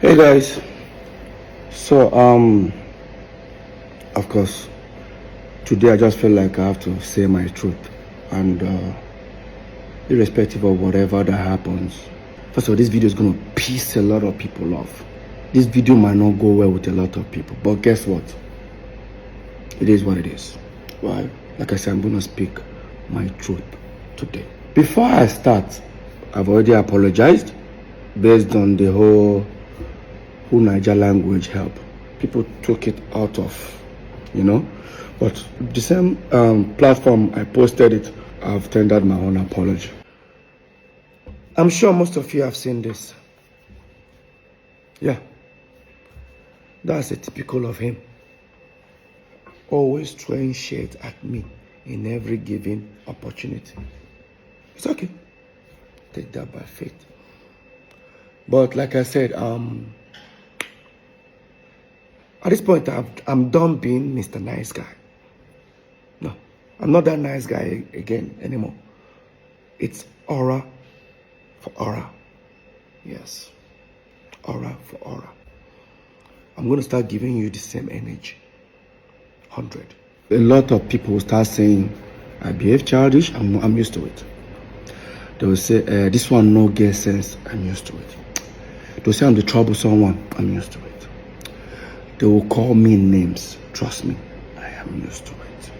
Hey guys, so of course today I just feel like I have to say my truth, and irrespective of whatever that happens, first of all, this video is going to piss a lot of people off. This video might not go well with a lot of people, but guess what, it is what it is. Well, like I said, I'm going to speak my truth today. Before I start, I've already apologized based on the whole Niger language help. People took it out of, but the same platform I posted it, I've tendered my own apology. I'm sure most of you have seen this. Yeah, that's a typical of him. Always throwing shade at me in every given opportunity. It's okay, take that by faith. But like I said, at this point, I'm done being Mr. Nice Guy. No, I'm not that nice guy again anymore. It's aura for aura. Yes, aura for aura. I'm going to start giving you the same energy. 100. A lot of people will start saying, I behave childish. I'm used to it. They will say, this one no get sense. I'm used to it. They will say I'm the troublesome one. I'm used to it. They will call me names. Trust me, I am used to it.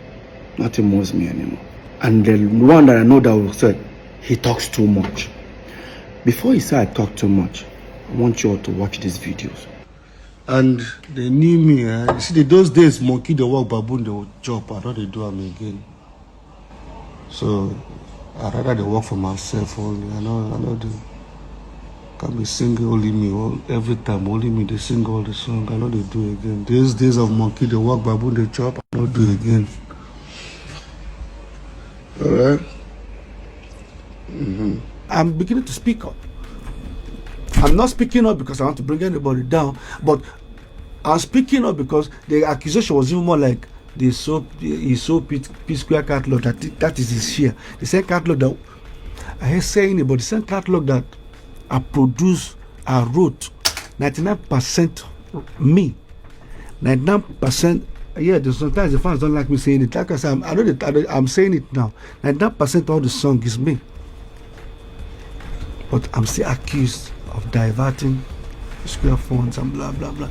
Nothing moves me anymore. And the one that I know that will say, he talks too much. Before he said I talk too much, I want you all to watch these videos. And they knew me. You see, those days, monkey, they walk, baboon, they would chop. I know they do them again. So, I'd rather they work for myself only. I know they can't be singing only me every time. Only me, they sing all the song. I know they do again. These days of monkey, they walk, baboon, they chop. I know do again. All right? I'm beginning to speak up. I'm not speaking up because I want to bring anybody down, but I'm speaking up because the accusation was even more like he sold psquare catalog. That is his share. The same catalog that I hear saying about the same catalog that I produced, I wrote, 99% me, 99%. Yeah, sometimes the fans don't like me saying it. Like I said, I'm saying it now. 99% of the song is me, but I'm still accused of diverting square funds and blah blah blah.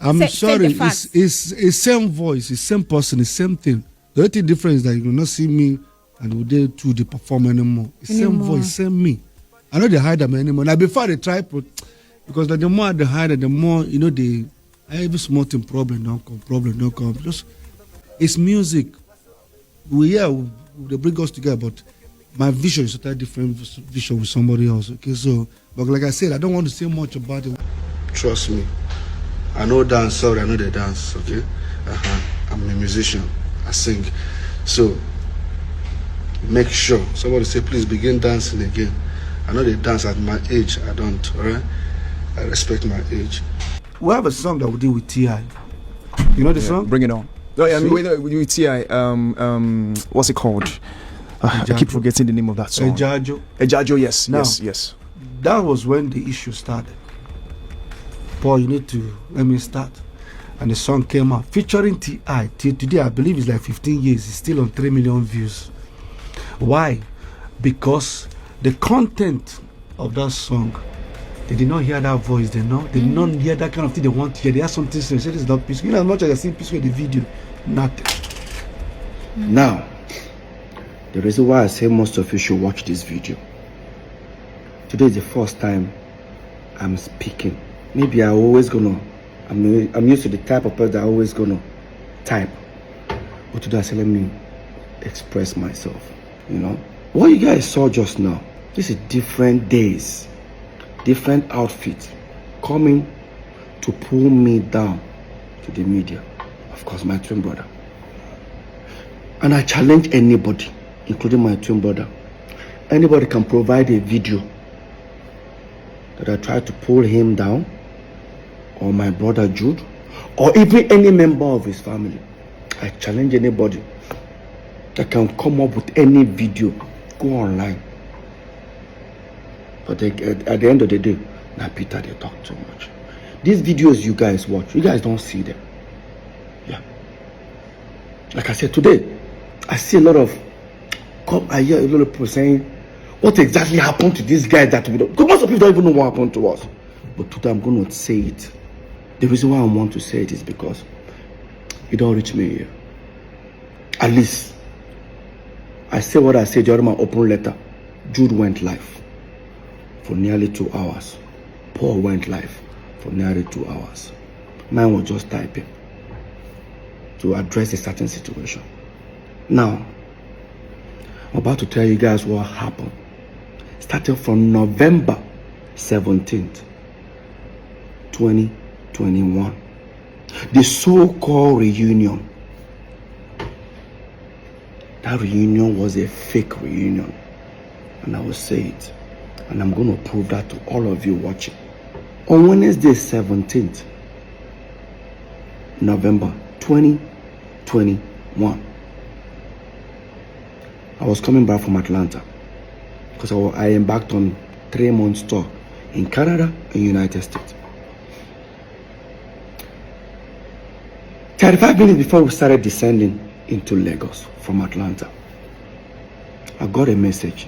I'm sorry, it's same voice, it's same person, it's same thing. The only difference is that you will not see me and we they do the perform anymore. It's same voice, same me. I know they hide them anymore. Now before they try, because the more they hide it, the more they every small thing problem don't come. Just it's music. They bring us together, but my vision is a different vision with somebody else. Okay, so but like I said, I don't want to say much about it. Trust me, I know dance. Sorry, I know the dance. Okay, I'm a musician. I sing. So make sure somebody say, please begin dancing again. I know they dance at my age. I don't. All right, I respect my age. We have a song that we did with T.I. You know the song? Bring it on. Oh, yeah, with T.I. What's it called? I keep forgetting the name of that song. Ejajo, yes. Now, yes. That was when the issue started. Paul, you need to let me start. And the song came out featuring T.I. Till today, I believe it's like 15 years. It's still on 3 million views. Why? Because the content of that song, they did not hear that voice. They did not hear that kind of thing they want to hear. They have something to say. This is not peaceful. As much as I see peaceful in the video, nothing. Now, the reason why I say most of you should watch this video. Today is the first time I'm speaking. Maybe I'm used to the type of person that I'm always gonna type. But today I say, let me express myself. What you guys saw just now, this is different days, different outfits coming to pull me down to the media. Of course, my twin brother. And I challenge anybody, including my twin brother. Anybody can provide a video that I tried to pull him down, or my brother Jude, or even any member of his family. I challenge anybody that can come up with any video. Go online. But at the end of the day, Now Peter, they talk too much. These videos you guys watch, you guys don't see them. Yeah. Like I said, today, I see a lot of, I hear a lot of people saying, what exactly happened to these guys that we don't, because most of people don't even know what happened to us. But today I'm going to say it. The reason why I want to say it is because it don't reach me here. At least, I say what I said during my open letter. Jude went live for nearly 2 hours. Paul went live for nearly 2 hours. Mine was just typing to address a certain situation. Now, I'm about to tell you guys what happened. Starting from November 17th, 2021. The so-called reunion. That reunion was a fake reunion. And I will say it. And I'm going to prove that to all of you watching. On Wednesday 17th, November 2021, I was coming back from Atlanta because I embarked on 3-month tour in Canada and United States. 35 minutes before we started descending into Lagos from Atlanta, I got a message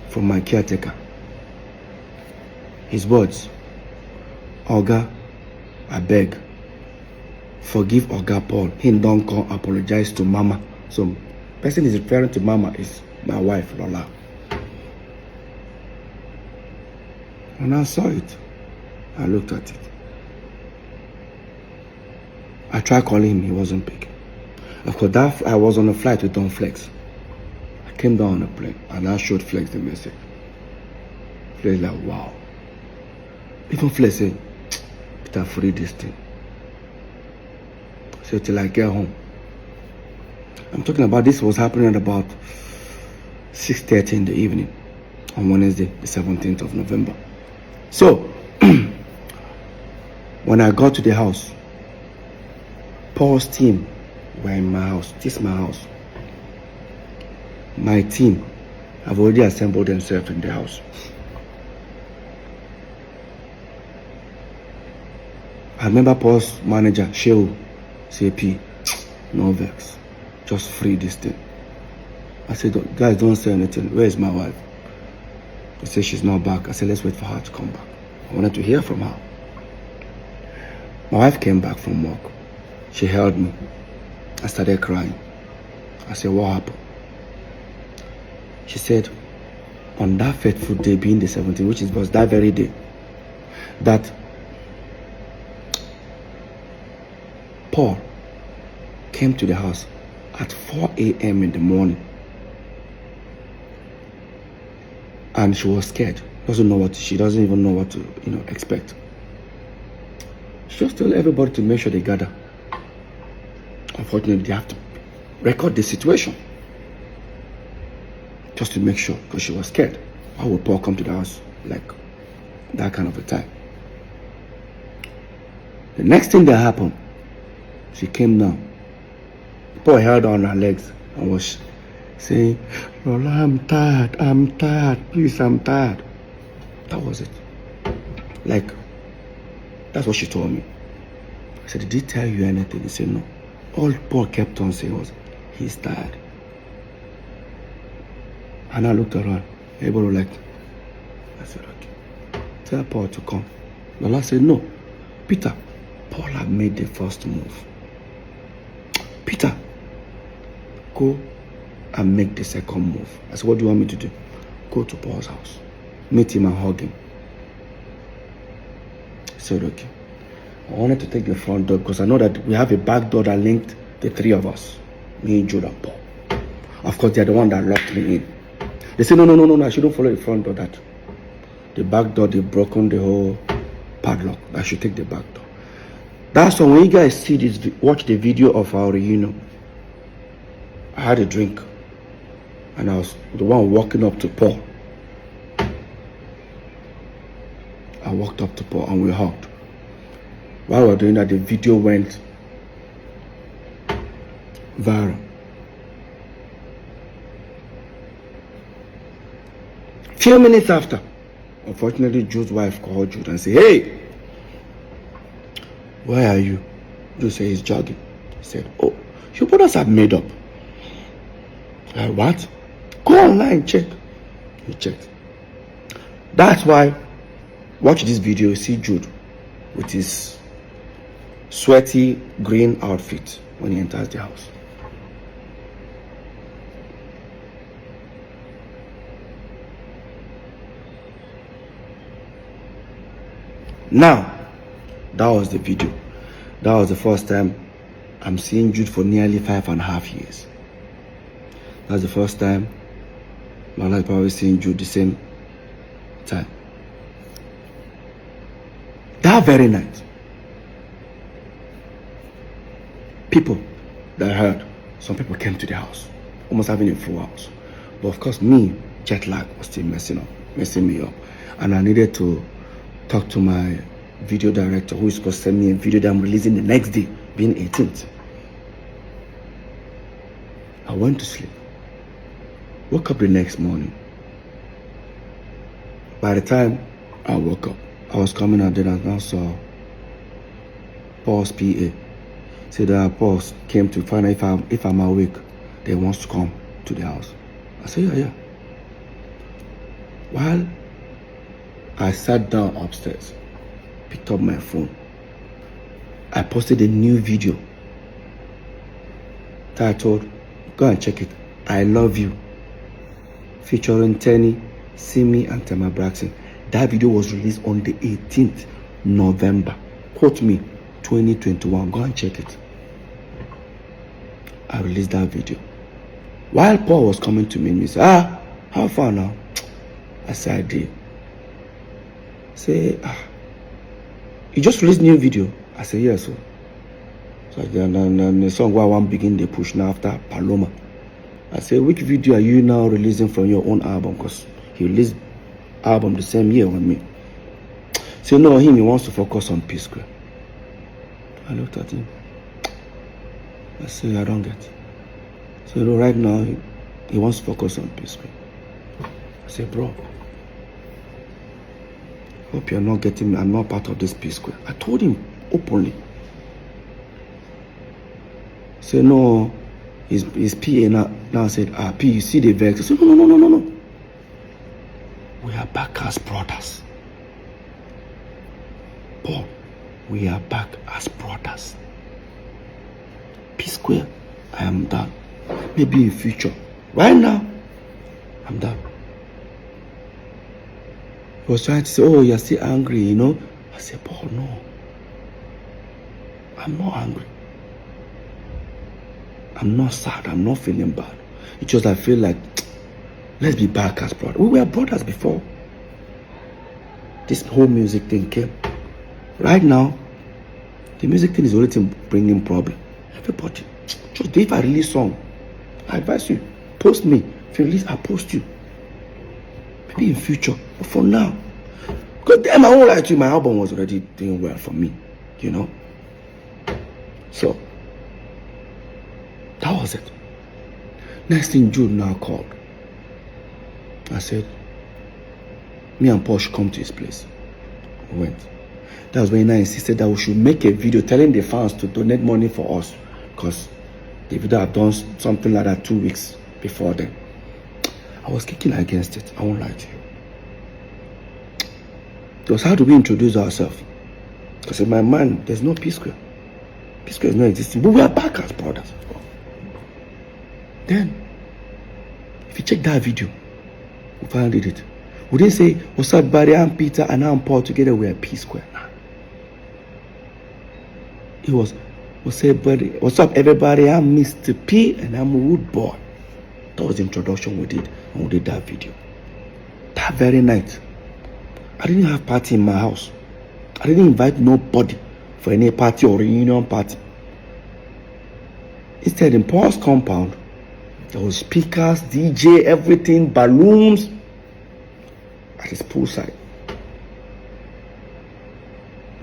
from my caretaker. His words: Oga, I beg, forgive Oga Paul. He don't come apologize to Mama. So, person is referring to Mama is my wife, Lola. When I saw it, I looked at it. I tried calling him, he wasn't picking. Of course, that I was on a flight with Don Flex. I came down on a plane and I showed Flex the message. Flex like, wow. Even Flex said, Peter, free this thing. So till I get home. I'm talking about this was happening at about 6:30 in the evening on Wednesday, the 17th of November. So, when I got to the house, Paul's team were in my house. This is my house. My team have already assembled themselves in the house. I remember Paul's manager, Shehu, say, P, no vex. Just free this thing. I said, guys, don't say anything. Where is my wife? They said she's not back. I said, let's wait for her to come back. I wanted to hear from her. My wife came back from work. She held me. I started crying. I said, what happened? She said, on that fateful day, being the 17th, which was that very day, that Paul came to the house at 4 a.m. in the morning. And she was scared. She doesn't even know what to, expect. She just told everybody to make sure they gather. Unfortunately, they have to record the situation. Just to make sure, because she was scared. Why would Paul come to the house like that kind of a time? The next thing that happened, she came down. Paul held on her legs and was saying, Lola, I'm tired, please, I'm tired. That was it. Like, that's what she told me. I said, did he tell you anything? He said, no. All Paul kept on saying was, he's tired. And I looked around. Everybody was like, I said, okay. Tell Paul to come. Lola said, no. Peter, Paul had made the first move. Peter, go and make the second move. I said, what do you want me to do? Go to Paul's house. Meet him and hug him. I said, okay. I wanted to take the front door because I know that we have a back door that linked the three of us. Me, Jude, and Paul. Of course, they're the one that locked me in. They said, no, I shouldn't follow the front door. That the back door, they've broken the whole padlock. I should take the back door. That's why when you guys see this, watch the video of our reunion, I had a drink. And I was the one walking up to Paul. I walked up to Paul and we hugged. While we were doing that, the video went viral. Few minutes after, Unfortunately, Jude's wife called Jude and said, "Hey, where are you?" Jude said he's jogging. He said, "Oh, your brothers have made up." Like, what? Go online, check. He checked. That's why, watch this video, you see Jude with his sweaty green outfit when he enters the house. Now, that was the video. That was the first time I'm seeing Jude for nearly 5.5 years. That's the first time my life probably seeing Jude the same time. That very night, people that I heard, some people came to the house, almost having a full house. But of course, me, jet lag was still messing me up. And I needed to talk to my video director, who is supposed to send me a video that I'm releasing the next day, being 18th. I went to sleep. Woke up the next morning. By the time I woke up, I was coming out there and I saw Paul's PA. Said that Paul came to find out if I'm awake, they wants to come to the house. I said, yeah. While I sat down upstairs, picked up my phone, I posted a new video titled, go and check it, "I Love You," featuring Tenny, Simi, and Tema Braxton. That video was released on the 18th November. Quote me, 2021. Go and check it. I released that video. While Paul was coming to me, he said, how far now? I said, I did. Say, you just released new video? I said, yes. So the song where I want begin the push now after Paloma. I said, which video are you now releasing from your own album? Because he released album the same year with me. So no, he wants to focus on psquare. I looked at him. I said, I don't get. So no, right now he wants to focus on psquare. I said, bro, hope you're not getting me. I'm not part of this psquare. I told him openly. Say no, his PA now said, P, you see the vex. I said, no. We are back as brothers. Paul, we are back as brothers. Psquare, I am done. Maybe in future. Right now, I'm done. He was trying to say, oh, you're still angry, you know. I said, Paul, no. I'm not angry. I'm not sad. I'm not feeling bad. It's just I feel like, let's be back as brothers. We were brothers before this whole music thing came. Right now, the music thing is already bringing problem. Everybody, just if I release song, I advise you, post me. If you release, I post you. Maybe in future, but for now, because then I won't lie to you, my album was already doing well for me, you know. So that was it. Next thing, Jude now called. I said, me and Paul should come to his place. We went. That was when I insisted that we should make a video telling the fans to donate money for us, because the video had done something like that 2 weeks before then. I was kicking against it. I won't lie to you. Because how do we introduce ourselves? Because in my mind, there's no psquare. Psquare is not existing, but we are back as brothers. Then, if you check that video, we finally did it. We didn't say, what's up, buddy? I'm Peter and I'm Paul. Together we are psquare. Nah. It was, what's up, buddy? What's up, everybody? I'm Mr. P and I'm a Wood Boy. That was the introduction we did when we did that video. That very night, I didn't have party in my house. I didn't invite nobody for any party or reunion party. Instead, in Paul's compound, there was speakers, DJ, everything, balloons at his poolside.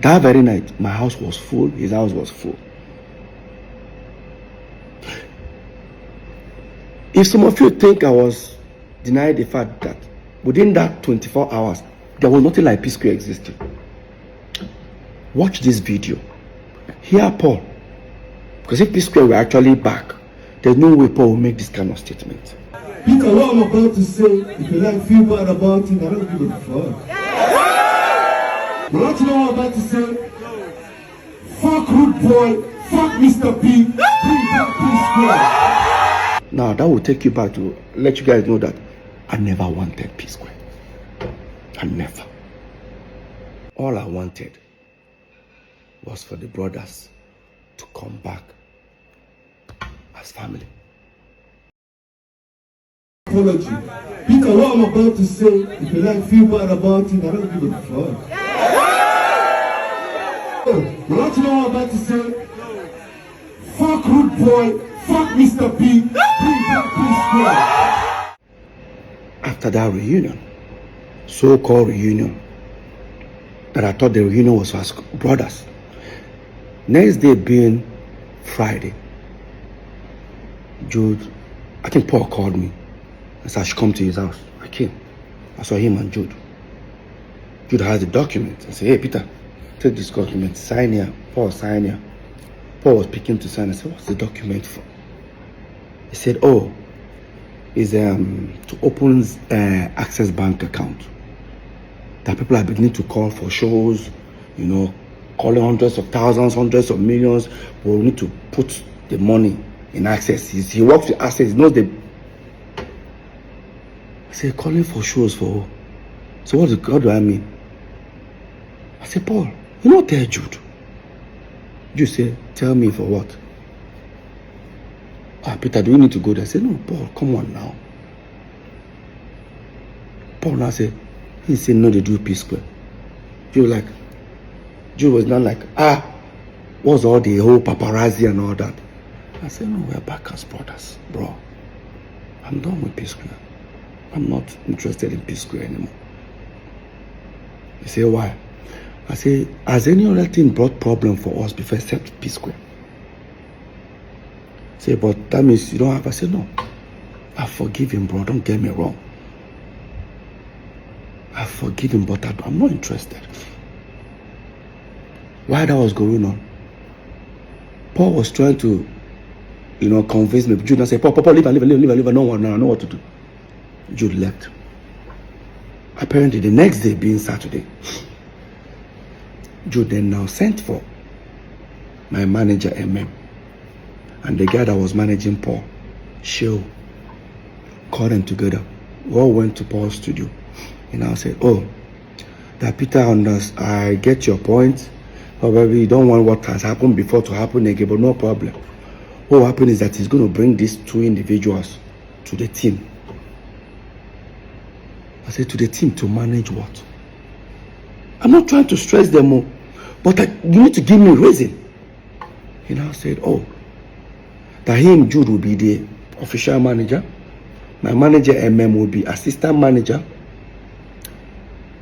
That very night, my house was full, his house was full. If some of you think I was denying the fact that within that 24 hours, There was nothing like psquare existing. Watch this video. Hear Paul. Because if psquare were actually back, there's no way Paul will make this kind of statement. Peter, what I'm about to say, if you like feel bad about it, I don't give a fuck. But what you know what I'm about to say? Fuck Rude Boy, fuck Mr. P, bring back psquare. Now that will take you back to let you guys know that I never wanted psquare. I never. All I wanted was for the brothers to come back as family. Apology. Peter, what I'm about to say, if you like feel bad about it, I don't give a fuck. What you know what I'm about to say? Fuck Rude Boy, fuck Mr. P, bring back psquare. After that reunion, so-called reunion, that I thought the reunion was for us brothers. Next day being Friday, Jude, I think Paul called me and said I should come to his house. I came. I saw him and Jude. Jude has the document. I said, hey Peter, take this document, sign here. Paul, sign here. Paul was picking to sign. I said, what's the document for? He said, oh, it's to open Access Bank account. That people are beginning to call for shows, you know, calling hundreds of thousands, hundreds of millions, but we need to put the money in Access. He works with Access, he knows the... I said, calling for shows for who? So what do I mean? I said, Paul, you know tell Jude. Jude said, tell me for what? Peter, do we need to go there? I said, no, Paul, come on now. Paul now said, he said, no, they do psquare. Jude was not like, what's all the whole paparazzi and all that? I said, no, we're back as brothers, bro. I'm done with psquare. I'm not interested in psquare anymore. He said, why? I said, has any other thing brought problem for us before except psquare? He said, but that means you don't have. I said, no. I forgive him, bro. Don't get me wrong. I forgive him, but I'm not interested. While that was going on, Paul was trying to, convince me. Jude said, Paul, leave. I know what to do. Jude left. Apparently, the next day being Saturday, Jude then now sent for my manager, MM, and the guy that was managing Paul, Sheo, called them together. We all went to Paul's studio. And I said, oh, that Peter I get your point. However, you don't want what has happened before to happen again, but no problem. What will happen is that he's going to bring these two individuals to the team. I said, to the team to manage what? I'm not trying to stress them more, but you need to give me a reason. He now said, oh, that him, Jude, will be the official manager. My manager, MM, will be assistant manager.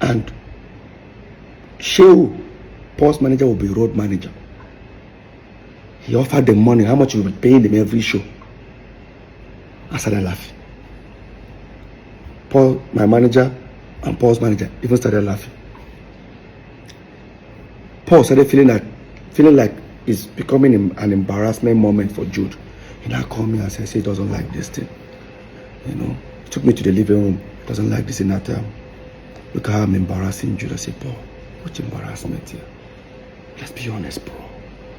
And Sheu, Paul's manager, will be road manager. He offered them money, how much he will be paying them every show. I started laughing. Paul, my manager, and Paul's manager even started laughing. Paul started feeling like it's becoming an embarrassment moment for Jude. He now called me and said, he doesn't like this thing. He took me to the living room. He doesn't like this in that time. Look how I'm embarrassing Jude. I said, Paul, what's embarrassment here? Let's be honest, bro.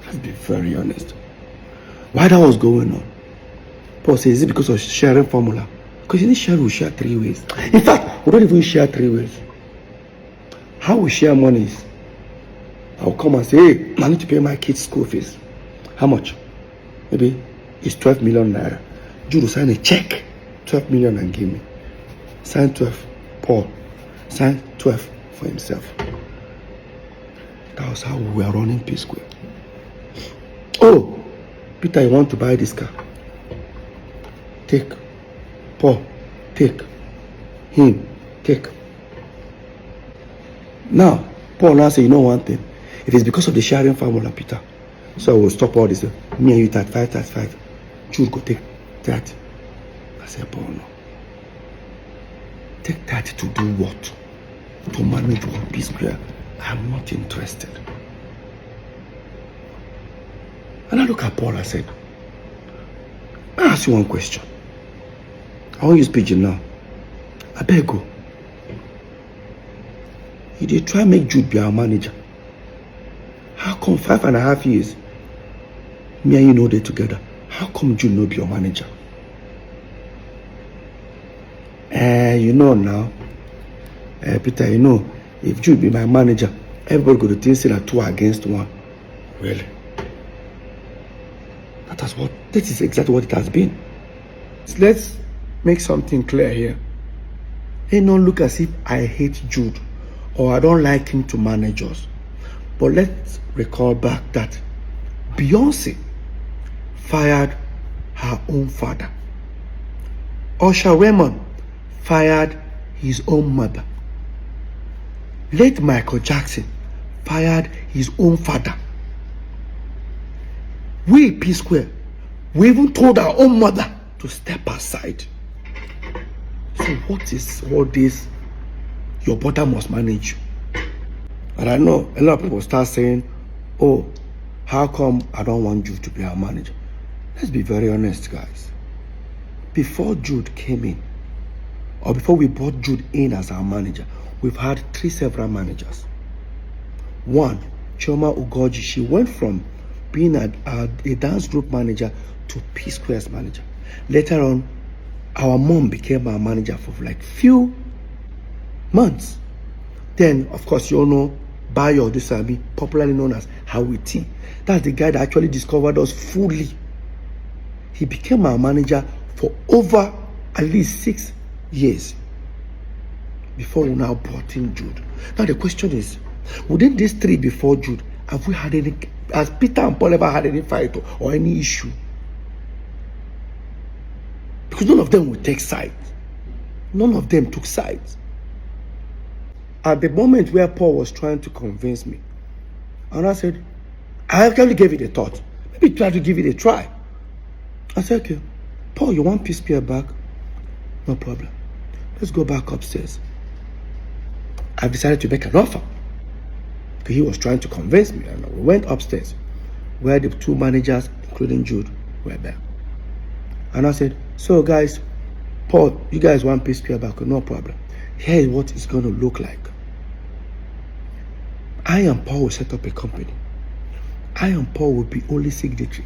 Let's be very honest. Why that was going on? Paul said, is it because of sharing formula? Because in this share, we share 3 ways. In fact, we don't even share 3 ways. How we share money is, I'll come and say, hey, I need to pay my kids' school fees. How much? Maybe it's 12 million naira. Jude will sign a check, 12 million, and give me. Sign 12, Paul. Sign 12 for himself. That was how we were running psquare. Oh, Peter, you want to buy this car? Take. Paul, take. Him, take. Now, Paul now say, you know one thing. If it's because of the sharing formula, Peter, so I will stop all this. Me and you 35. Jude go take 30. I said, Paul, no. Take 30 to do what? to manage one psquare. I'm not interested. And I look at Paul, I said, I ask you one question. I won't use pigeon now. I beg you. You did try make Jude be our manager. How come 5.5 years, me and you know they together? How come Jude not be your manager? You know now, Peter, you know, if Jude be my manager, everybody go to think say that 2 against 1. Really? That is exactly what it has been. Let's make something clear here. It don't look as if I hate Jude or I don't like him to manage us. But let's recall back that Beyonce fired her own father. Usher Raymond fired his own mother. Late Michael Jackson fired his own father. We, P-Square, we even told our own mother to step aside. So what is all this? Your brother must manage you. And I know a lot of people start saying, oh, how come I don't want you to be our manager? Let's be very honest, guys. Before Jude came in, or before we brought Jude in as our manager, we've had 3 several managers. One, Chioma Ugoji, she went from being a dance group manager to P-Square's manager. Later on, our mom became our manager for like few months. Then, of course, you all know Bayo Dusabi, popularly known as Howie T. That's the guy that actually discovered us fully. He became our manager for over at least 6 years before we now brought in Jude. Now the question is, within these 3 before Jude, have we had any, has Peter and Paul ever had any fight or any issue? Because none of them would take sides. None of them took sides. At the moment where Paul was trying to convince me, and I said, I actually gave it a thought. Maybe try to give it a try. I said, okay, Paul, you want psquare back? No problem. Let's go back upstairs. I decided to make an offer. Because he was trying to convince me. And we went upstairs where the 2 managers, including Jude, were there. And I said, so guys, Paul, you guys want psquare back? No problem. Here is what it's going to look like. I and Paul will set up a company. I and Paul will be only signatory.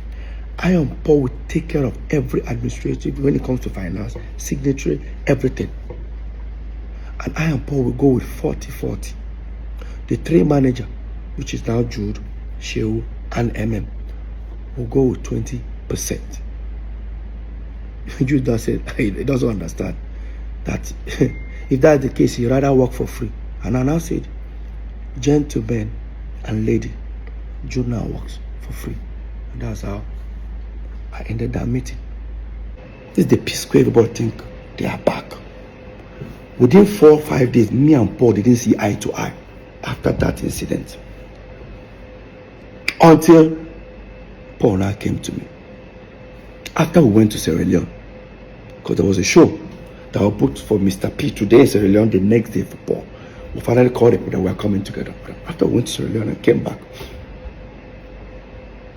I and Paul will take care of every administrative when it comes to finance, signatory, everything. And I and Paul will go with 40-40. The 3 manager, which is now Jude, Shehu, and MM, will go with 20%. Jude does say he doesn't understand that if that's the case, he'd rather work for free. And I now said, gentlemen and lady, Jude now works for free. And that's how I ended that meeting. This is the P-Square everybody think they are back. Within 4 or 5 days, me and Paul didn't see eye to eye after that incident. Until Paul now came to me. After we went to Sierra Leone, because there was a show that was booked for Mr. P today in Sierra Leone, the next day for Paul. We finally called it that we were coming together. After we went to Sierra Leone and came back,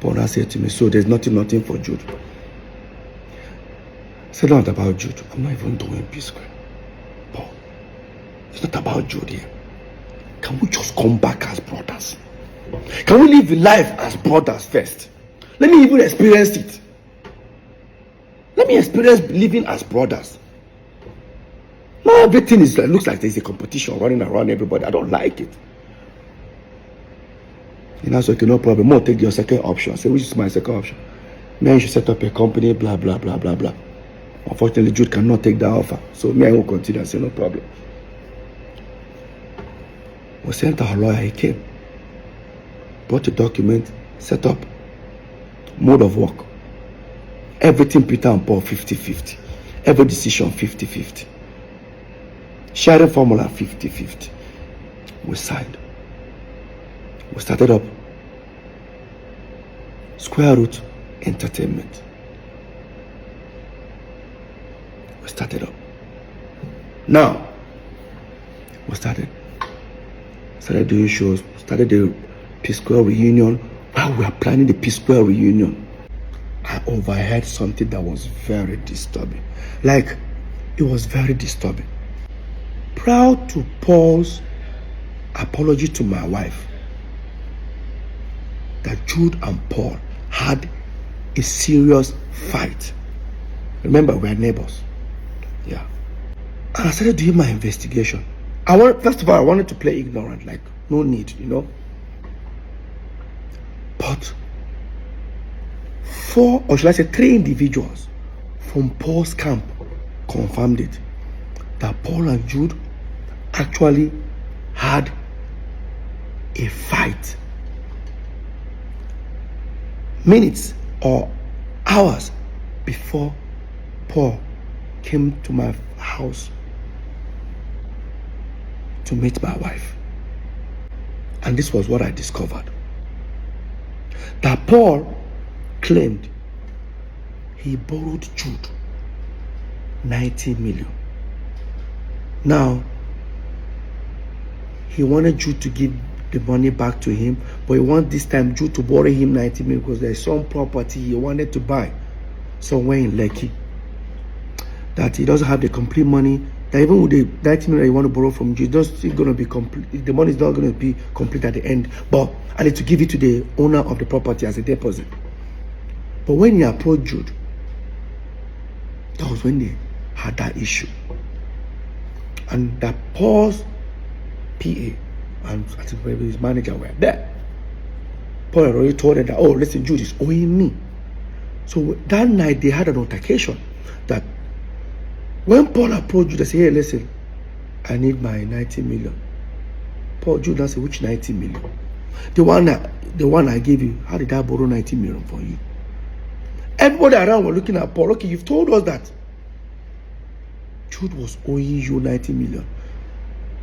Paul now said to me, so there's nothing for Jude. I said, not about Jude. I'm not even doing P-Square. Paul, it's not about Jude here. Can we just come back as brothers? Can we live life as brothers first? Let me even experience it. Let me experience living as brothers. Now everything is looks like there's a competition running around everybody. I don't like it. And I said, okay, no problem. More take your second option. I said, which is my second option? Me, you should set up a company, blah, blah, blah, blah, blah. Unfortunately, Jude cannot take that offer. So me, I will continue. I said, no problem. We sent our lawyer, he came. Brought the document, set up. Mode of work. Everything Peter and Paul 50-50. Every decision 50-50. Sharing formula 50-50. We signed. We started up Square Root Entertainment. We started up. Now, we started. started doing shows, started the psquare reunion. While we were planning the psquare reunion, I overheard something that was very disturbing. Like, it was very disturbing. Proud to Paul's apology to my wife that Jude and Paul had a serious fight. Remember, we're neighbors. Yeah. And I started doing my investigation. First of all, I wanted to play ignorant, like, no need, you know. But 4, or should I say 3 individuals from Paul's camp confirmed it, that Paul and Jude actually had a fight minutes or hours before Paul came to my house to meet my wife. And this was what I discovered. That Paul claimed he borrowed Jude 90 million. Now, he wanted Jude to give the money back to him, but he wanted this time Jude to borrow him 90 million because there's some property he wanted to buy somewhere in Lekki that he doesn't have the complete money. That even with the 90 million you want to borrow from Jude, it's still going to be complete. The money is not going to be complete at the end, but I need to give it to the owner of the property as a deposit. But when he approached Jude, that was when they had that issue. And that Paul's PA and I think maybe his manager were there. Paul had already told them that, oh, listen, Jude is owing me. So that night they had an altercation that when Paul approached Jude, they said, hey, listen, I need my 90 million. Jude now said, which 90 million? The one I gave you. How did I borrow 90 million for you? Everybody around were looking at Paul. Okay, you've told us that Jude was owing you 90 million.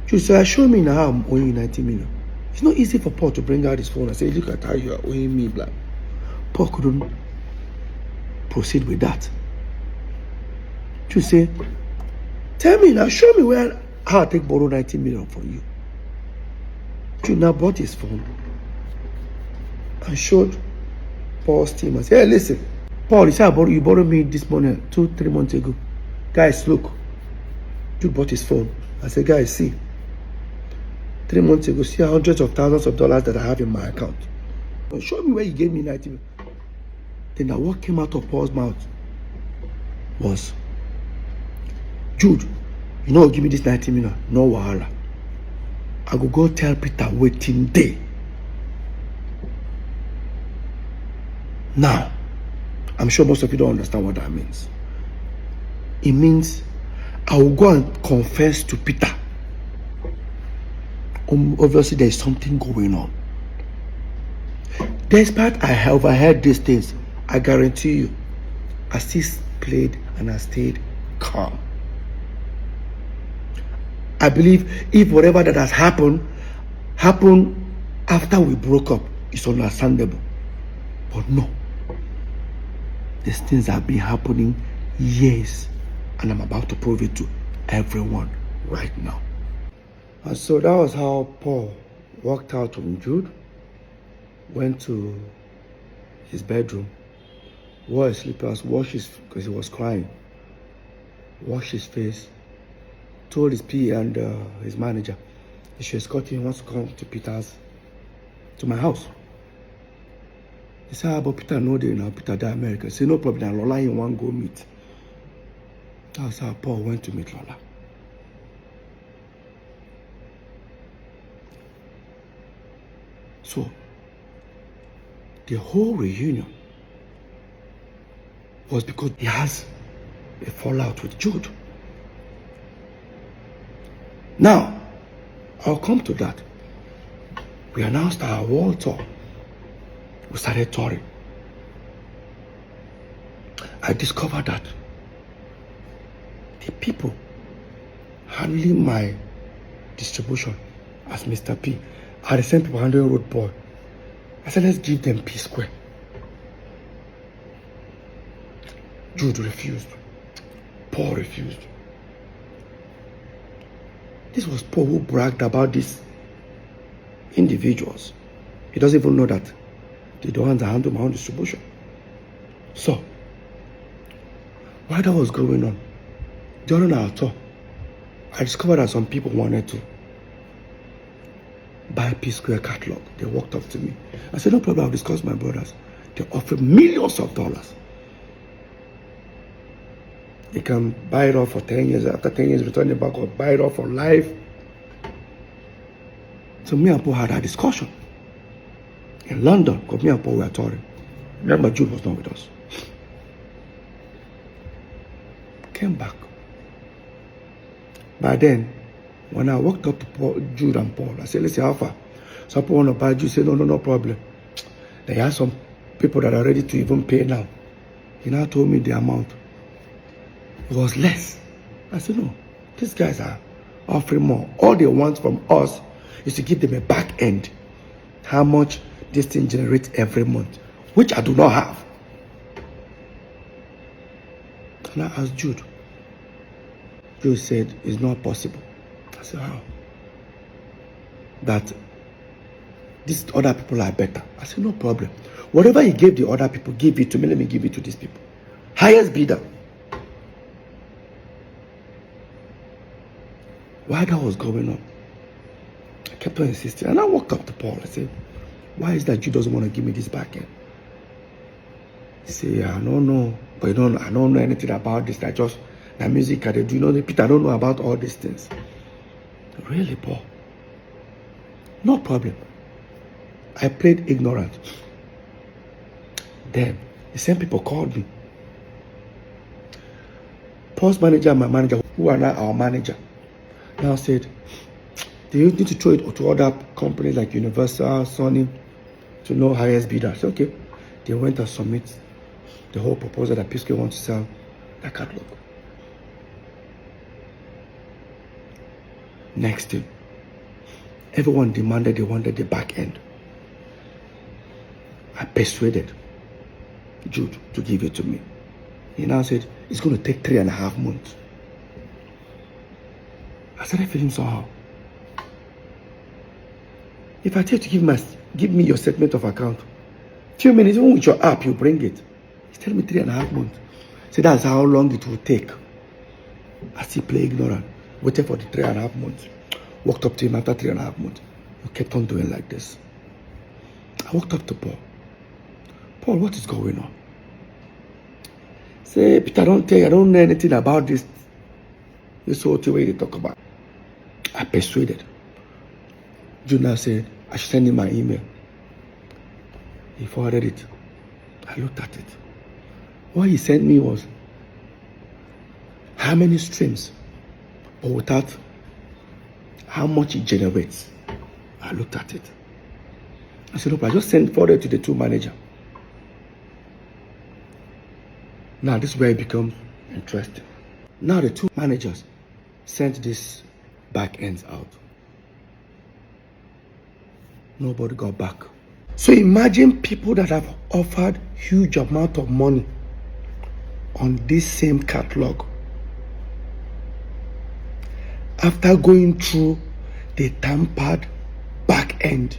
Jude said, show me now how I'm owing you 90 million. It's not easy for Paul to bring out his phone and say, look at how you are owing me, blah. Paul couldn't proceed with that. Jude said, tell me now, show me how I take borrow 90 million from you. Jude now brought his phone and showed Paul's team and said, hey, listen, Paul, you said you borrowed me this money 2-3 months ago. Guys, look. Jude bought his phone. I said, guys, see. 3 months ago, see hundreds of thousands of dollars that I have in my account. Well, show me where you gave me 90 million. Then that what came out of Paul's mouth was, Jude, you know, give me this 90 million. No wahala. I go tell Peter waiting day. Now, I'm sure most of you don't understand what that means. It means I will go and confess to Peter. Obviously, there is something going on. Despite I overheard these things, I guarantee you, I still played and I stayed calm. I believe if whatever that has happened after we broke up, it's understandable. But no. These things have been happening years, and I'm about to prove it to everyone right now. And so that was how Paul walked out from Jude, went to his bedroom, wore his slippers, washed his, because he was crying, washed his face, told his PA and his manager he should escort him. He wants to come to my house. He said, but Peter no day now, Peter die America. He said, no problem, Lola in one go meet. That's how Paul went to meet Lola. So, the whole reunion was because he has a fallout with Jude. Now, I'll come to that. We announced our world tour. We started touring. I discovered that the people handling my distribution as Mr. P are the same people handling Road Boy. I said, let's give them psquare. Jude refused. Paul refused. This was Paul who bragged about this individuals. He doesn't even know that they don't handle my own distribution. So, while that was going on, during our tour, I discovered that some people wanted to buy psquare catalog. They walked up to me. I said, no problem, I'll discuss with my brothers. They offered millions of dollars. They can buy it off for 10 years. After 10 years, return it back or buy it off for life. So me and Paul had a discussion in London, because me and Paul were touring. Remember, Jude was not with us. Came back. By then, when I walked up to Jude and Paul, I said, listen, how far? Some people want to buy Jude. He said, no problem. They have some people that are ready to even pay now. He now told me the amount. It was less. I said, no, these guys are offering more. All they want from us is to give them a back end. How much this thing generates every month, which I do not have. And I asked Jude. Jude said, it's not possible. I said, how? That these other people are better. I said, no problem. Whatever he gave the other people, give it to me. Let me give it to these people. Highest bidder. While that was going on, I kept on insisting. And I walked up to Paul. I said, why is that Jude doesn't want to give me this back end? He said, I don't know. But I don't know anything about this. I just, the music I do. You know, Peter, I don't know about all these things. Really, Paul? No problem. I played ignorant. Then, the same people called me. Paul's manager and my manager, who are now our manager, now said, do you need to throw it to other companies like Universal, Sony, to know highest bidder? I said, okay. They went and submit the whole proposal that psquare wants to sell that catalog. Next thing, everyone demanded they wanted the back end. I persuaded Jude to give it to me. He now said, it's going to take 3.5 months. I started feeling somehow. If I tell you to give me your statement of account, few minutes, even with your app, you bring it. He's telling me 3.5 months. So that's how long it will take. I still play ignorant. Waited for the 3.5 months. Walked up to him after 3.5 months. He kept on doing like this. I walked up to Paul. Paul, what is going on? Say, Peter, don't tell you, I don't know anything about this. This whole thing where they talk about. I persuaded. Junior said, I should send him my email. He forwarded it. I looked at it. What he sent me was how many streams, but without how much it generates. I looked at it. I said, look, I just sent forwarded to the two manager. Now this is where it becomes interesting. Now the two managers sent this back ends out. Nobody got back. So imagine people that have offered huge amount of money on this same catalog. After going through the tampered back end,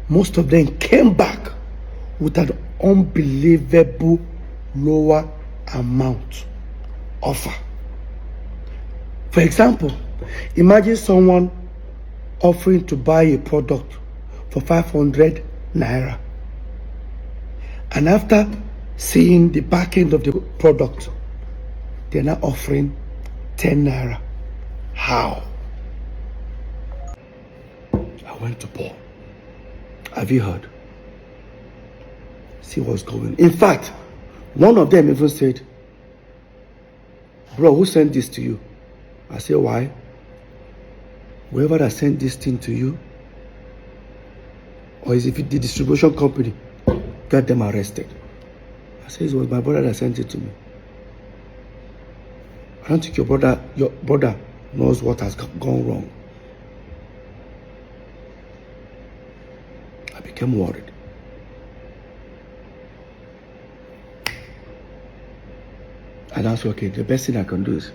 most of them came back with an unbelievable lower amount offer. For example, imagine someone offering to buy a product for 500 naira, and after seeing the back end of the product, they're now offering 10 naira. How? I went to Paul. Have you heard? See what's going on. In fact, one of them even said, bro, who sent this to you? I said, why? Whoever that sent this thing to you, or is it the distribution company, get them arrested. I said, it was my brother that sent it to me. I don't think your brother knows what has gone wrong. I became worried. And I said, okay, the best thing I can do is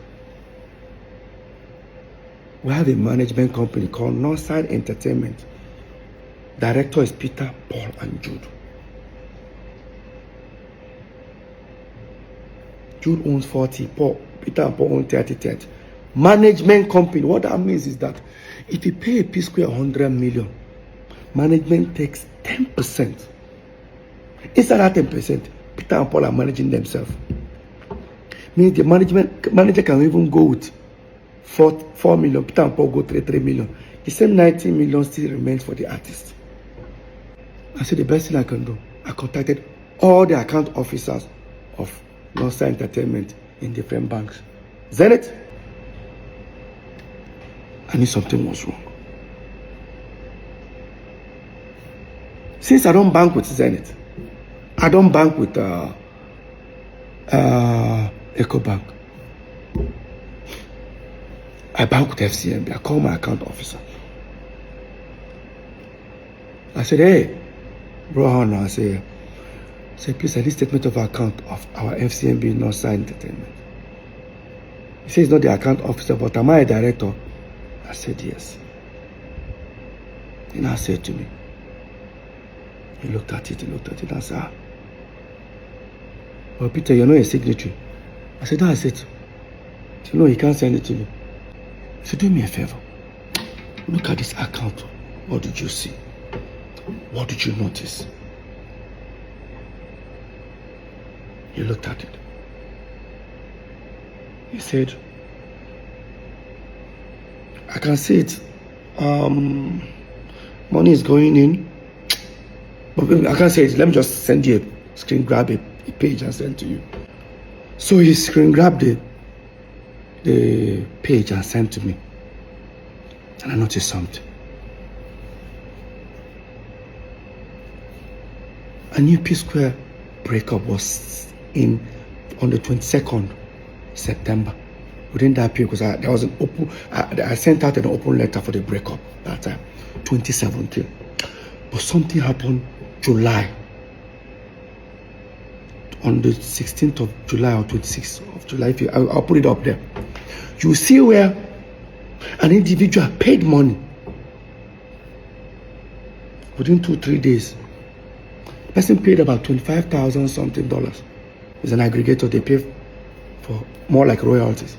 We have a management company called Northside Entertainment. Director is Peter, Paul, and Jude. Jude owns 40, Peter and Paul own 30. Management company. What that means is that if you pay a psquare 100 million, management takes 10%. Inside that 10%, Peter and Paul are managing themselves. Means the manager can even go with 4 million. Peter and Paul go 3 million. The same 90 million still remains for the artist. I said the best thing I can do. I contacted all the account officers of Northside Entertainment in different banks. Zenith, I knew something was wrong. Since I don't bank with Zenith, I don't bank with EcoBank. I bank with FCMB. I call my account officer. I said, hey, bro, I say, please, I need statement of account of our FCMB Northside Entertainment. He says he's not the account officer, but am I a director? I said, yes. And I said to me, he looked at it, and I said, well, Peter, you're not a signatory. I said, that's it. He said, no, he can't send it to me. He said, do me a favor. Look at this account. What did you see? What did you notice? He looked at it. He said, I can see it. Money is going in. But I can't say it. Let me just send you a screen grab a page and send to you. So he screen grabbed the page and sent to me. And I noticed something. A new psquare breakup was on the 22nd September. Within that period, because there was an open, I sent out an open letter for the breakup that time, 2017. But something happened July. On the 16th of July or 26th of July, I'll put it up there. You see where an individual paid money within 2-3 days. The person paid about $25,000 something dollars. It's an aggregator, they pay for more like royalties.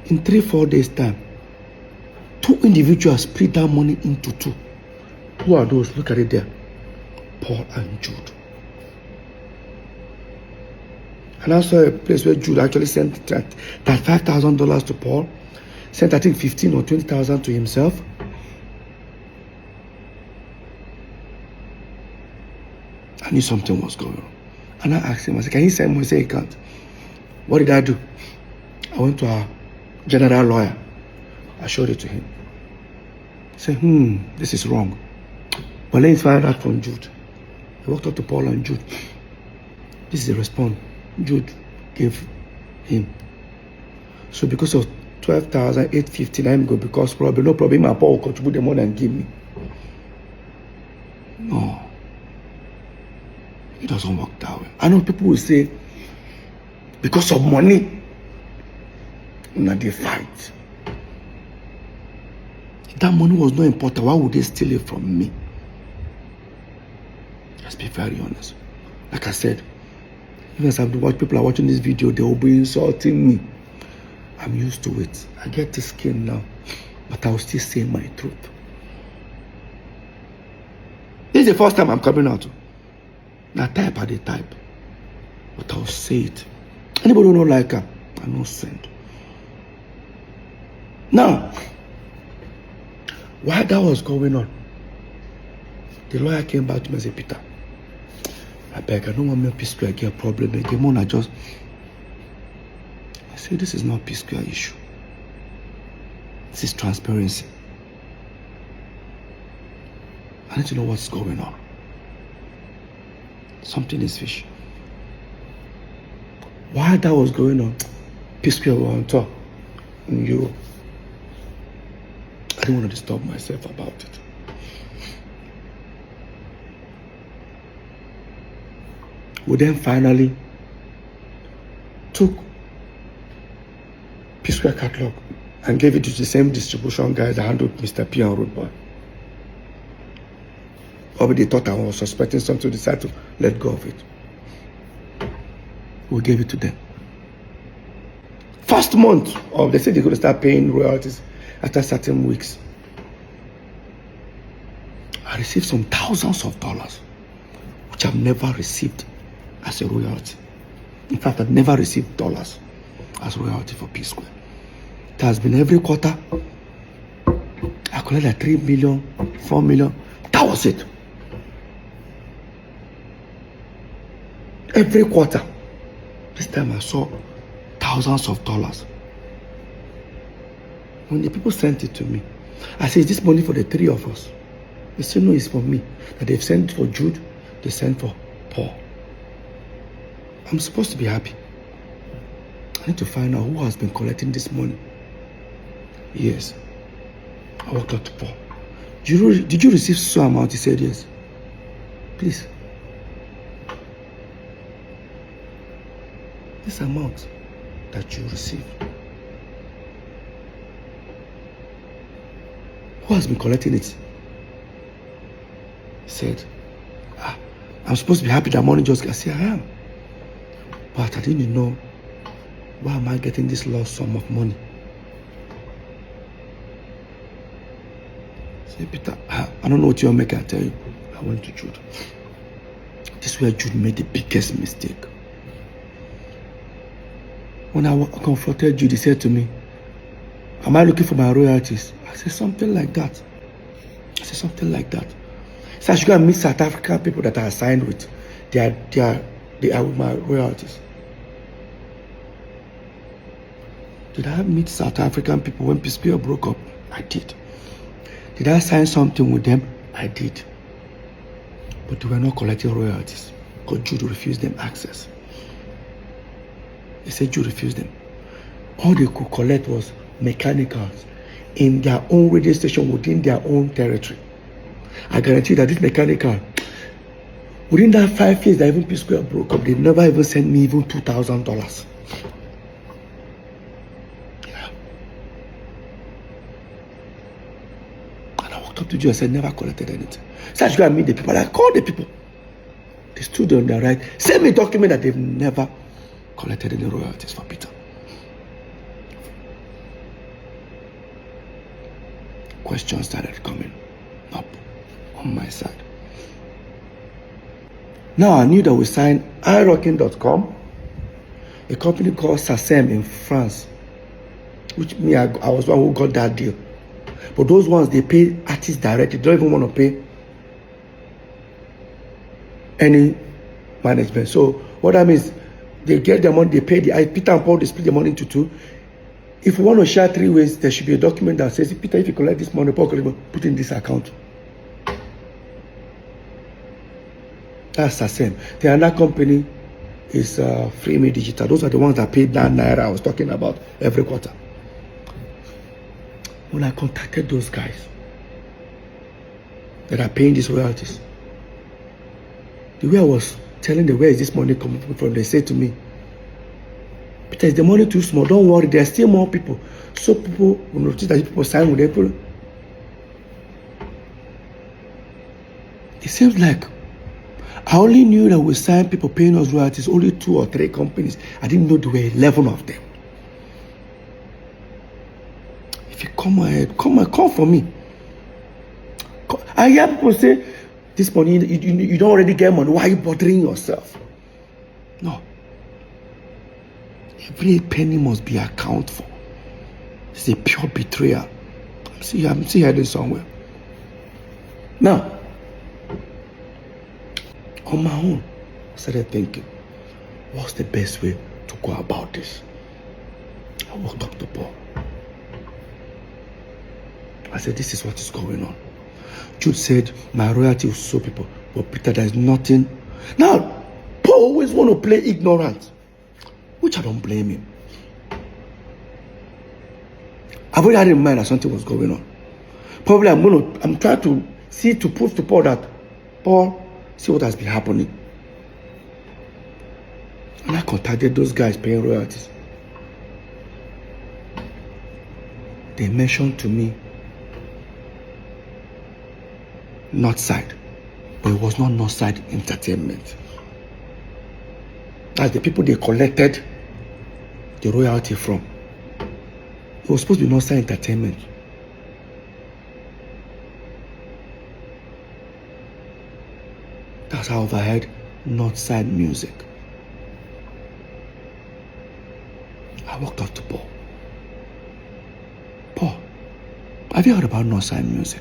In 3-4 days time, 2 individuals split that money into 2. Who are those? Look at it there. Paul and Jude. And I saw a place where Jude actually sent that $5,000 to Paul, sent I think 15 or 20,000 to himself. I knew something was going on. And I asked him, I said, can you send me? He said he can't. What did I do? I went to our general lawyer. I showed it to him. He said, this is wrong. But let's find out from Jude. He walked up to Paul and Jude. This is the response Jude gave him. So because of 12,850, I'm going because probably no problem. My Paul will contribute the money and give me. No. It doesn't work that way. I know people will say, because of money, they fight. If that money was not important, why would they steal it from me? Let's be very honest. Like I said, even as people are watching this video, they will be insulting me. I'm used to it. I get this skin now, but I will still say my truth. This is the first time I'm coming out. Now type at the type, but I'll say it. Anybody who don't like her, I no send. Now, while that was going on, the lawyer came back to me and said, Peter, I beg, I don't want my psquare get a problem again. I said, this is not psquare issue. This is transparency. I need to know what's going on. Something is fishy. While that was going on, psquare were on top in Europe. I didn't want to disturb myself about it. We then finally took P-Square catalog and gave it to the same distribution guys that handled Mr. P and Road Boy. Probably they thought I was suspecting something, decided to let go of it. We gave it to them. First month of, they said they're going to start paying royalties after certain weeks. I received some thousands of dollars, which I've never received as a royalty. In fact, I've never received dollars as royalty for P-Square. It has been every quarter. I collected like 3 million, 4 million. That was it. Every quarter. This time I saw thousands of dollars. When the people sent it to me, I said, is this money for the three of us? They said, no, it's for me. That they've sent for Jude, they sent for Paul. I'm supposed to be happy. I need to find out who has been collecting this money. Yes. I walked up to Paul. Did you receive so amount? He said, yes. Please. This amount that you received, who has been collecting it? He said, I'm supposed to be happy that money just got. I said, I am. But I didn't know, why am I getting this large sum of money? I said, Peter, I don't know what you're making. I tell you, I went to Jude. This is where Jude made the biggest mistake. When I confronted Jude, he said to me, am I looking for my royalties? I said, something like that. I said, something like that. So I should go and meet South African people that are signed with. They are with my royalties. Did I meet South African people when P-Square broke up? I did. Did I sign something with them? I did. But they were not collecting royalties because Jude refused them access. He said Jude refused them. All they could collect was mechanicals in their own radio station within their own territory. I guarantee that this mechanical, within that 5 years that even P-Square broke up, they never even sent me even $2,000. Yeah. And I walked up to Jude and said, never collected anything. So I should go and meet the people. I called the people. They stood on their right. Send me a document that they've never collected any royalties for Peter. Questions started coming up on my side. Now I knew that we signed iRocking.com, a company called SACEM in France, which me, I was one who got that deal. But those ones, they pay artists directly. They don't even want to pay any management. So what that means, they get their money, they pay the Peter and Paul, they split the money into two. If we want to share 3 ways, there should be a document that says, Peter, if you collect this money, Paul can put in this account. That's the same. The other company is Free Me Digital. Those are the ones that paid that naira I was talking about every quarter. When I contacted those guys that are paying these royalties, the way I was telling them, where is this money coming from, they said to me, Peter, is the money too small? Don't worry, there are still more people. So people will notice that people sign with people. It seems like I only knew that we signed people paying us royalties, only 2 or 3 companies. I didn't know there were 11 of them. If you come ahead, come for me. I hear people say, this money, you don't already get money. Why are you bothering yourself? No. Every penny must be accounted for. It's a pure betrayal. I'm still heading somewhere. Now, on my own, I started thinking, what's the best way to go about this? I walked up to Paul. I said, this is what is going on. Jude said, my royalty will show people. But Peter, there's nothing. Now, Paul always want to play ignorant, which I don't blame him. I've already had in mind that something was going on. Probably I'm trying to see, to prove to Paul that, Paul, see what has been happening. And I contacted those guys paying royalties. they mentioned to me Northside, but it was not Northside Entertainment. That's the people they collected the royalty from. It was supposed to be Northside Entertainment. That's how I overheard Northside Music. I walked up to Paul. Paul, have you heard about Northside Music?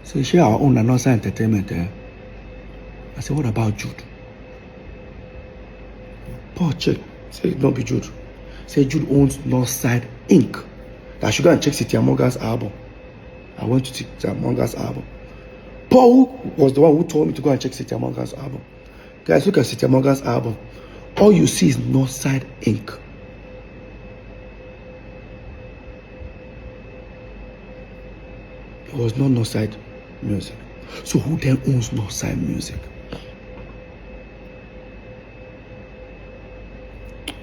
So share our own Northside Entertainment. I said, what about Jude? Paul check. Say it don't be Jude. Say Jude owns Northside Inc. I should go and check City Morgan's album. I went to City Morgan's album. Paul was the one who told me to go and check City Morgan's album. Guys, look at City Morgan's album. All you see is Northside Inc. It was not Northside Music. So who then owns Northside Music?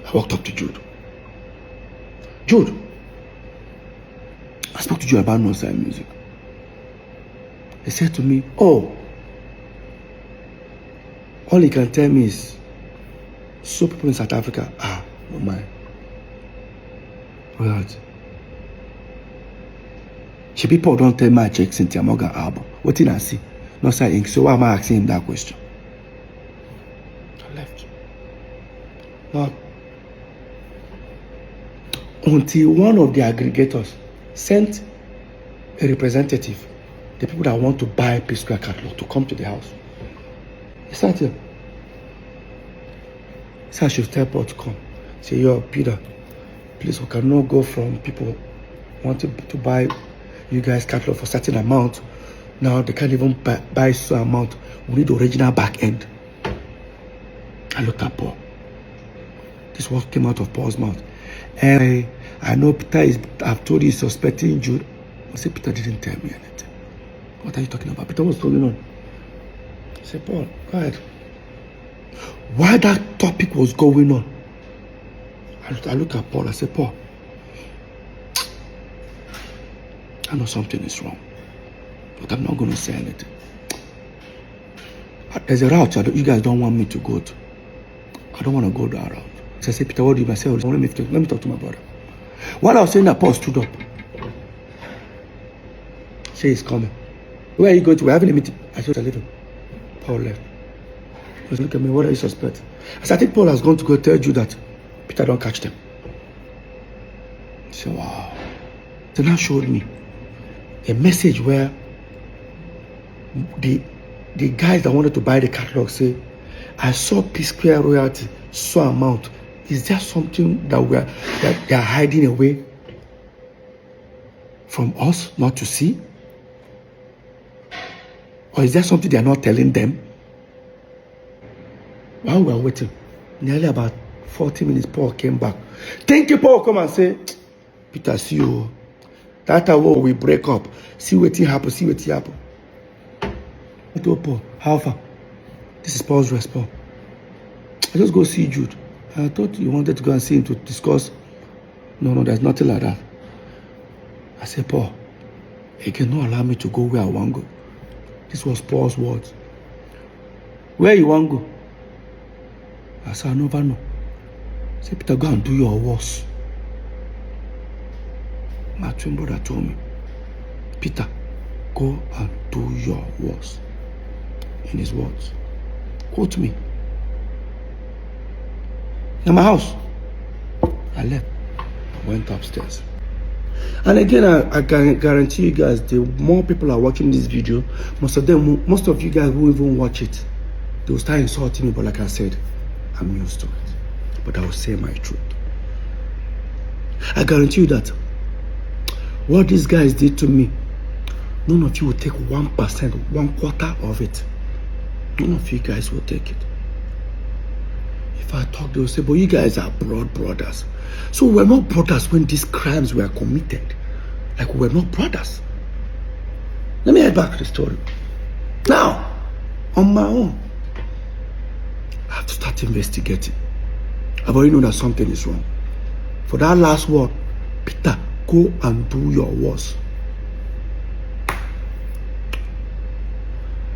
I walked up to Jude. Jude, I spoke to Jude about Northside Music. He said to me, oh, all he can tell me is, so people in South Africa, no mind. Right. She people don't tell me I check Cynthia Morgan album. What did I see? Northside Inc. So why am I asking him that question? I left. Now, until one of the aggregators sent a representative, the people that want to buy psquare catalog, to come to the house. He sat here. He said I should tell Paul to come. Say, yo, Peter, please, we cannot go from people wanting to buy you guys catalog for certain amount. Now they can't even buy some amount. We need the original back end. I looked at Paul. This was came out of Paul's mouth. And I know Peter is, I've told you he's suspecting Jude. I said, Peter didn't tell me anything. What are you talking about? Peter, what's going on? I said, Paul, go ahead. While that topic was going on, I looked at Paul. I said, Paul, I know something is wrong, but I'm not going to say anything. There's a route you guys don't want me to go to. I don't want to go that route. So I said, Peter, what do you say? Let me talk to my brother. While I was saying that, Paul stood up. Say he's coming. Where are you going to? We're having a meeting. I said, leave him. Paul left. He was looking at me, what are you suspecting? I said, I think Paul has gone to go tell you that Peter don't catch them. He said, wow. They now showed me a message where the guys that wanted to buy the catalog say, I saw psquare royalty, so amount. Is there something that they are hiding away from us not to see? Or is there something they are not telling them? While we were waiting, nearly about 40 minutes, Paul came back. Thank you, Paul. Come and say, Peter, see you. That time we break up. See what happen. See what happen. I told Paul, how far? This is Paul's response. I just go see Jude. I thought you wanted to go and see him to discuss. No, there's nothing like that. I said, Paul, he cannot allow me to go where I want to go. This was Paul's words. Where you want to go? I said, I never know. I said, Peter, go and do your worst. My twin brother told me, Peter, go and do your worst. In his words. Quote me. In my house. I left. I went upstairs. And again, I can guarantee you guys, the more people are watching this video, most of you guys who even watch it, they will start insulting me. But like I said, I'm used to it. But I will say my truth. I guarantee you that what these guys did to me, none of you will take 1%, 1/4 of it. None of you guys will take it. If I talk, they will say, but you guys are blood brothers. So we're not brothers when these crimes were committed. Like we're not brothers. Let me head back to the story. Now, on my own, I have to start investigating. I've already known that something is wrong. For that last word, Peter, go and do your worst.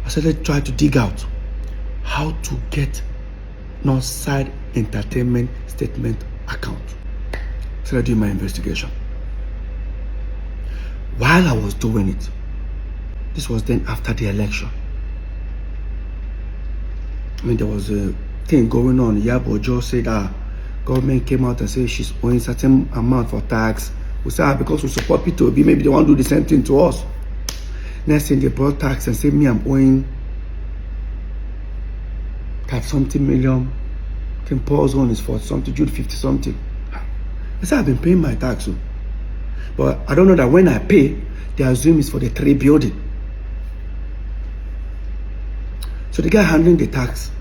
I started trying to dig out how to get Northside Entertainment statement account. I started doing my investigation. While I was doing it, this was then after the election. I mean, there was a thing going on. Yabo Joe said government came out and said she's owing certain amount for tax. We said, because we support P2B, maybe they want to do the same thing to us. Next thing, they brought tax and said, me, I'm owing 30-something million. I think Paul's one is 40-something, Jude 50-something. I said, I've been paying my tax. But I don't know that when I pay, they assume it's for the 3 building. So the guy handling the tax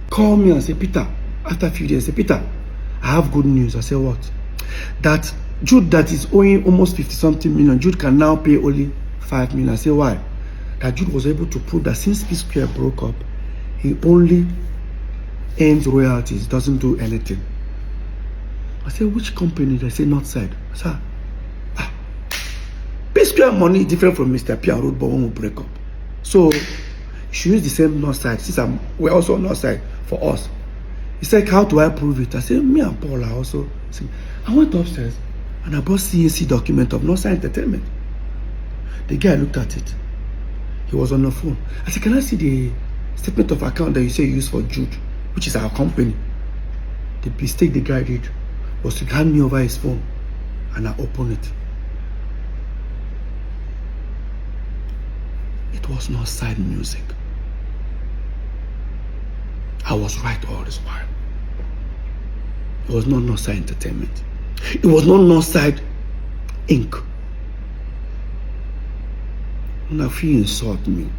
called me and said, Peter, after a few days, I said, Peter, I have good news. I said, what? That Jude that is owing almost 50-something million, Jude can now pay only 5 million. I said, why? That Jude was able to prove that since psquare broke up, he only earns royalties, doesn't do anything. I said, which company? They say Northside. I said, psquare money is different from Mr. P and Road, but one will break up. So you should use the same Northside since we're also Northside for us. He said, how do I prove it? I said, me and Paul are also. I went upstairs and I brought CAC document of Northside Entertainment. The guy looked at it. He was on the phone. I said, can I see the statement of account that you say you use for Jude, which is our company? The mistake the guy did was to hand me over his phone and I opened it. It was Northside Music. I was right all this while. It was not Northside Entertainment. It was not Northside Inc. Now, if you insult me,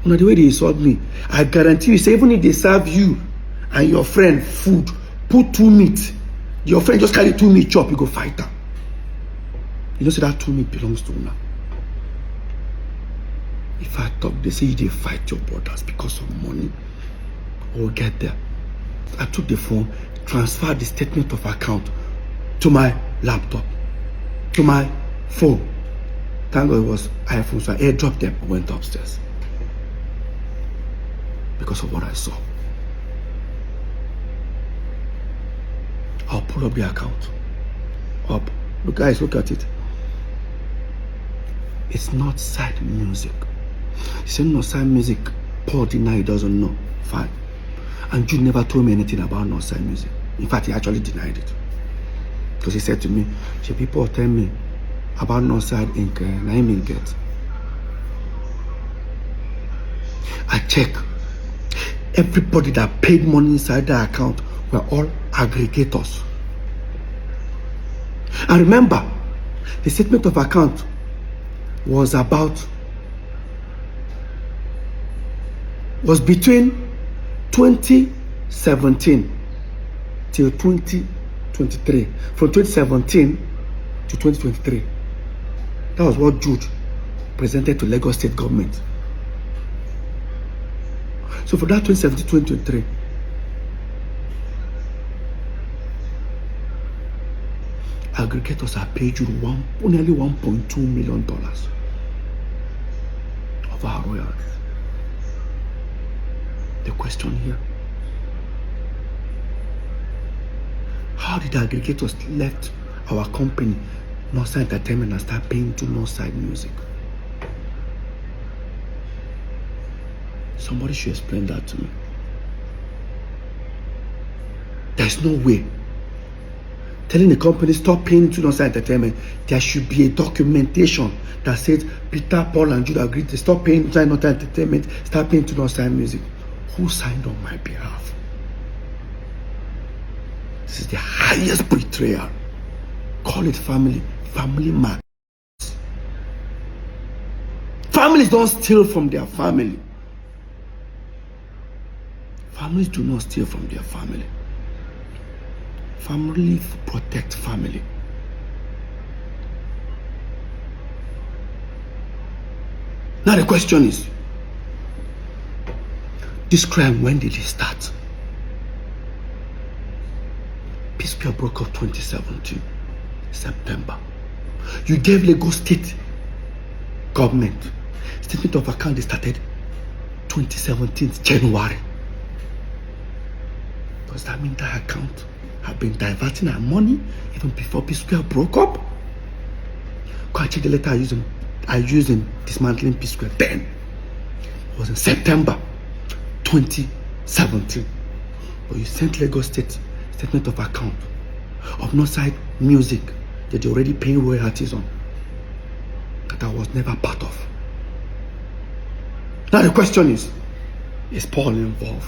now the way they insult me, I guarantee you, say even if they serve you and your friend food, put 2 meat, your friend just carry 2 meat chop, you go fight her. You know, say that 2 meat belongs to una. If I talk, they say they fight your brothers because of money. We'll get there. I took the phone, transferred the statement of account to my laptop, to my phone. Thank God it was iPhone, so I airdropped them and went upstairs. Because of what I saw. I'll pull up the account. Up. Look, guys, look at it. It's Northside Music. He said Northside Music. Paul denied he doesn't know. Fine. And Jude never told me anything about Northside Music. In fact, he actually denied it. Because he said to me, people tell me about Northside Inc. And I mean get. I check. Everybody that paid money inside the account were all aggregators. And remember, the statement of account was between 2017 till 2023. From 2017 to 2023. That was what Jude presented to Lagos State government. So for that 2017-2023, aggregators have paid you nearly $1.2 million of our royalties. The question here, how did aggregators left our company, Northside Entertainment, and start paying to Northside Music? Somebody should explain that to me. There's no way. Telling the company stop paying to Northside Entertainment, there should be a documentation that says Peter, Paul, and Jude agreed to stop paying to Northside Entertainment, start paying to Northside Music. Who signed on my behalf? This is the highest betrayal. Call it family man. Families don't steal from their family. Families do not steal from their family. Family protect family. Now the question is, this crime, when did it start? psquare broke up 2017. September. You gave Lagos State government statement of account. They started 2017 January. Does that mean that account have been diverting our money even before psquare broke up? Go and check the letter I used in dismantling psquare. Then it was in September 2017. But you sent Lagos State statement of account of Northside Music that you're already paying royalties on, that I was never part of. Now the question is Paul involved?